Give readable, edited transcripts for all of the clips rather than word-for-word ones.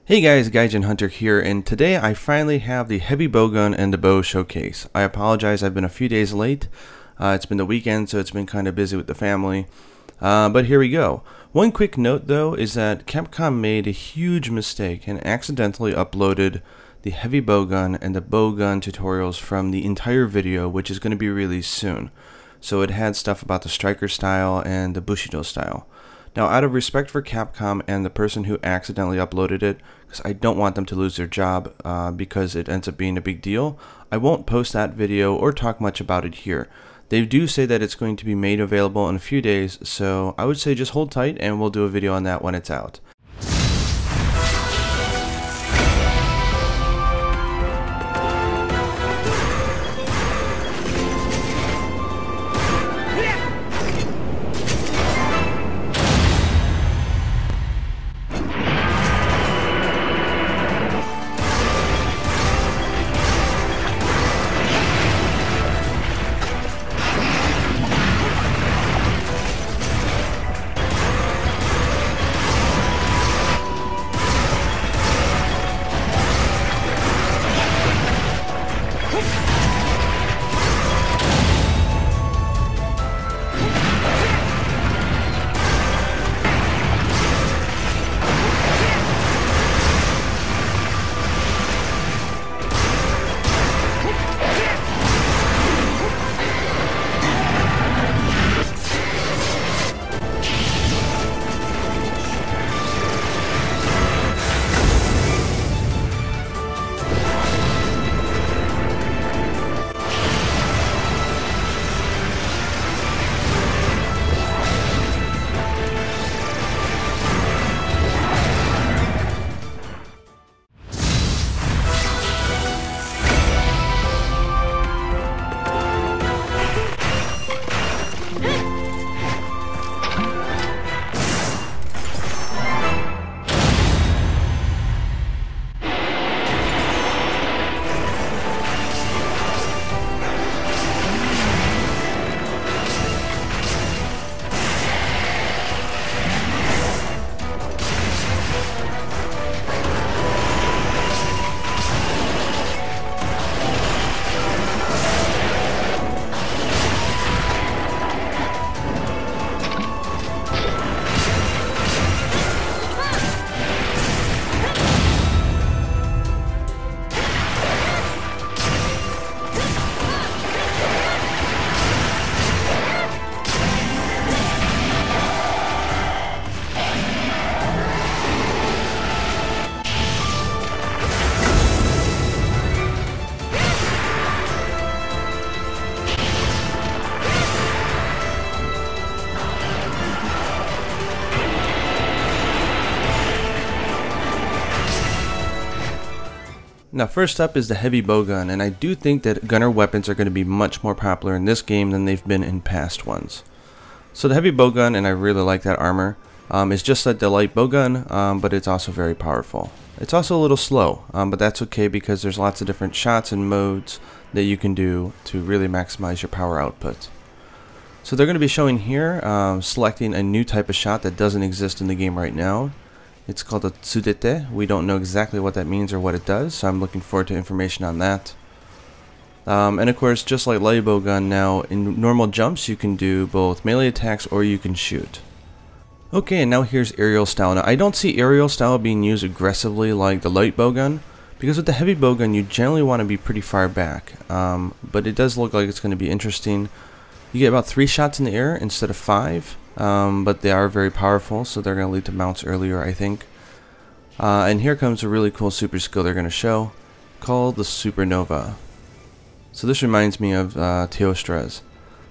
Hey guys, Gaijin Hunter here, and today I finally have the heavy bowgun and the bow showcase. I apologize, I've been a few days late. It's been the weekend, so it's been kind of busy with the family. But here we go. One quick note though is that Capcom made a huge mistake and accidentally uploaded the heavy bowgun and the bowgun tutorials from the entire video, which is going to be released soon. So it had stuff about the striker style and the Bushido style. Now, out of respect for Capcom and the person who accidentally uploaded it, because I don't want them to lose their job because it ends up being a big deal, I won't post that video or talk much about it here. They do say that it's going to be made available in a few days, so I would say just hold tight and we'll do a video on that when it's out. Now first up is the heavy bowgun, and I do think that gunner weapons are going to be much more popular in this game than they've been in past ones. So the heavy bowgun, and I really like that armor, is just like the light bowgun, but it's also very powerful. It's also a little slow, but that's okay because there's lots of different shots and modes that you can do to really maximize your power output. So they're going to be showing here, selecting a new type of shot that doesn't exist in the game right now. It's called a tsudete. We don't know exactly what that means or what it does, so I'm looking forward to information on that. And of course, just like light bowgun now, in normal jumps you can do both melee attacks or you can shoot. Okay, and now here's aerial style. Now I don't see aerial style being used aggressively like the light bowgun, because with the heavy bowgun you generally want to be pretty far back. But it does look like it's going to be interesting. You get about 3 shots in the air instead of 5. But they are very powerful, so they're going to lead to mounts earlier, I think. And here comes a really cool super skill they're going to show, called the Supernova. So this reminds me of Teostra's.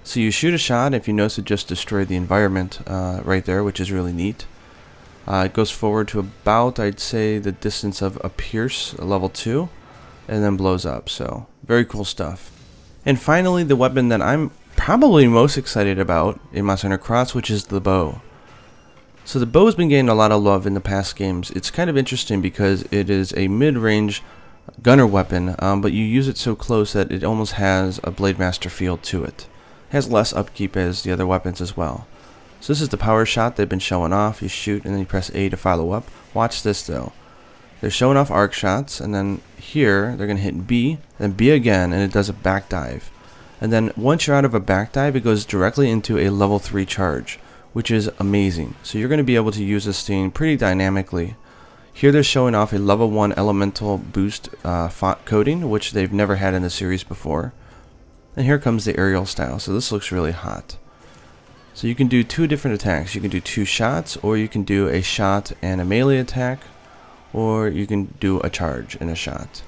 So you shoot a shot, if you notice it just destroyed the environment right there, which is really neat. It goes forward to about, I'd say, the distance of a Pierce, level 2, and then blows up, so very cool stuff. And finally, the weapon that I'm probably most excited about in Monster Hunter Cross, which is the bow. So the bow has been getting a lot of love in the past games. It's kind of interesting because it is a mid-range gunner weapon, but you use it so close that it almost has a Blade Master feel to it. It has less upkeep as the other weapons as well. So this is the power shot they've been showing off. You shoot and then you press A to follow up. Watch this though. they're showing off arc shots, and then here they're going to hit B, then B again, and it does a back dive. And then once you're out of a back dive, it goes directly into a level 3 charge, which is amazing. So you're going to be able to use this thing pretty dynamically. Here they're showing off a level 1 elemental boost font coating, which they've never had in the series before. And here comes the aerial style, so this looks really hot. So you can do 2 different attacks. You can do 2 shots, or you can do a shot and a melee attack, or you can do a charge and a shot.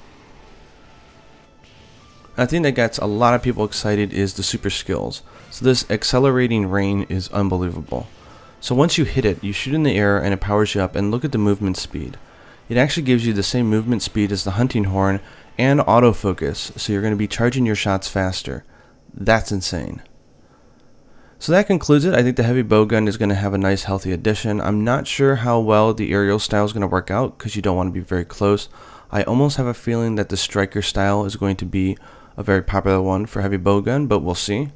I think that gets a lot of people excited is the super skills. So this accelerating rain is unbelievable. So once you hit it, you shoot in the air and it powers you up, and look at the movement speed. It actually gives you the same movement speed as the hunting horn and autofocus, so you're going to be charging your shots faster. That's insane. So that concludes it. I think the heavy bowgun is going to have a nice healthy addition. I'm not sure how well the aerial style is going to work out because you don't want to be very close. I almost have a feeling that the striker style is going to be a very popular one for heavy bowgun, but we'll see.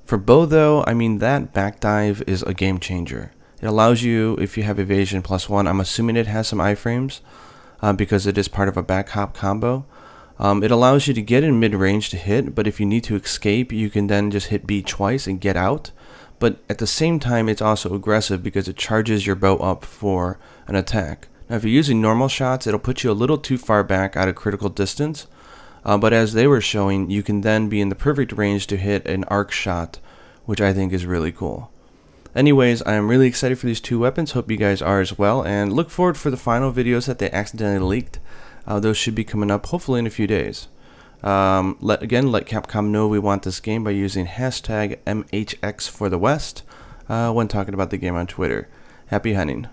For bow though, I mean, that back dive is a game changer. It allows you, if you have evasion +1, I'm assuming it has some iframes because it is part of a back hop combo. It allows you to get in mid-range to hit, but if you need to escape, you can then just hit B twice and get out. But at the same time, it's also aggressive because it charges your bow up for an attack. Now if you're using normal shots, it'll put you a little too far back out of critical distance. But as they were showing, you can then be in the perfect range to hit an arc shot, which I think is really cool. Anyways, I am really excited for these 2 weapons. Hope you guys are as well, and look forward for the final videos that they accidentally leaked. Those should be coming up hopefully in a few days. Let Capcom know we want this game by using hashtag MHX for the West when talking about the game on Twitter. Happy hunting.